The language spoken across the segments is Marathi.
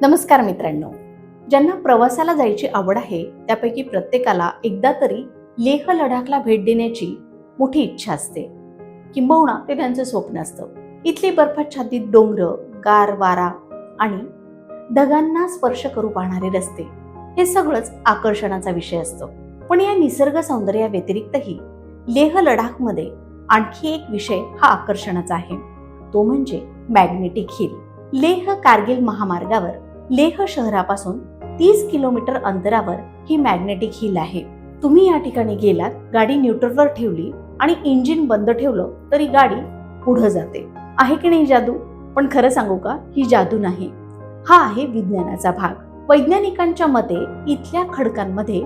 नमस्कार मित्रांनो, ज्यांना प्रवासाला जायची आवड आहे त्यापैकी प्रत्येकाला एकदा तरी लेह लडाखला भेट देण्याची मोठी इच्छा असते, किंबहुना ते त्यांचं स्वप्न असतं. इथली बर्फाच्छादित डोंगर, गार वारा आणि ढगांना स्पर्श करू पाहणारे रस्ते हे सगळंच आकर्षणाचा विषय असतं. पण या निसर्ग सौंदर्या व्यतिरिक्तही लेह लडाखमध्ये आणखी एक विषय हा आकर्षणाचा आहे, तो म्हणजे मॅग्नेटिक हिल. लेह कारगिल महामार्गावर लेह शहरापासून 30 किलोमीटर अंतरावर ही मॅग्नेटिक हिल आहे. तुम्ही या ठिकाणी गेलात, गाडी न्यूट्रलवर ठेवली आणि इंजिन बंद ठेवलं तरी गाडी पुढे जाते. आहे की नाही जादू? पण खरं सांगू का, ही जादू नाही, हा आहे विज्ञानाचा भाग. वैज्ञानिकांच्या मते इथल्या खडकांमध्ये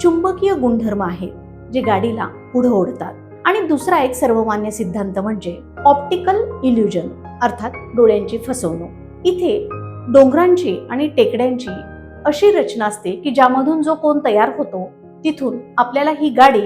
चुंबकीय गुणधर्म आहेत जे गाडीला पुढे ओढतात. आणि दुसरा एक सर्वमान्य सिद्धांत म्हणजे ऑप्टिकल इल्युजन, अर्थात डोळ्यांची फसवणूक. इथे डोंगरांची आणि टेकड्यांची अशी रचना असते की ज्यामधून जो कोन तयार होतो तिथून आपल्याला ही गाडी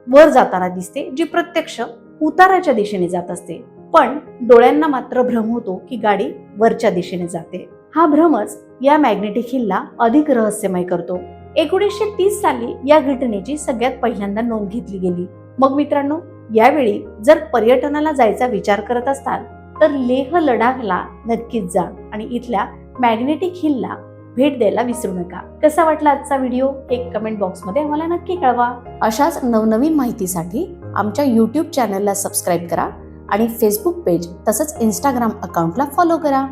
वर जाताना दिसते, जी प्रत्यक्ष उताराच्या दिशेने जात असते. पण डोळ्यांना मात्र भ्रम होतो की गाडी वरच्या दिशेने जाते. हा भ्रमच या मॅग्नेटिक हिलला अधिक रहस्यमय करतो. 1930 साली या घटनेची सगळ्यात पहिल्यांदा नोंद घेतली गेली. मग मित्रांनो, यावेळी जर पर्यटनाला जायचा विचार करत असाल तर लेह लडाखला नक्कीच जा आणि इथल्या मॅग्नेटिक हिलला भेट द्यायला विसरू नका. कसा वाटला आजचा व्हिडिओ एक कमेंट बॉक्समध्ये आम्हाला नक्की कळवा. अशाच नवनवीन माहितीसाठी आमच्या YouTube चॅनलला सबस्क्राईब करा आणि फेसबुक पेज तसंच इंस्टाग्राम अकाउंटला फॉलो करा.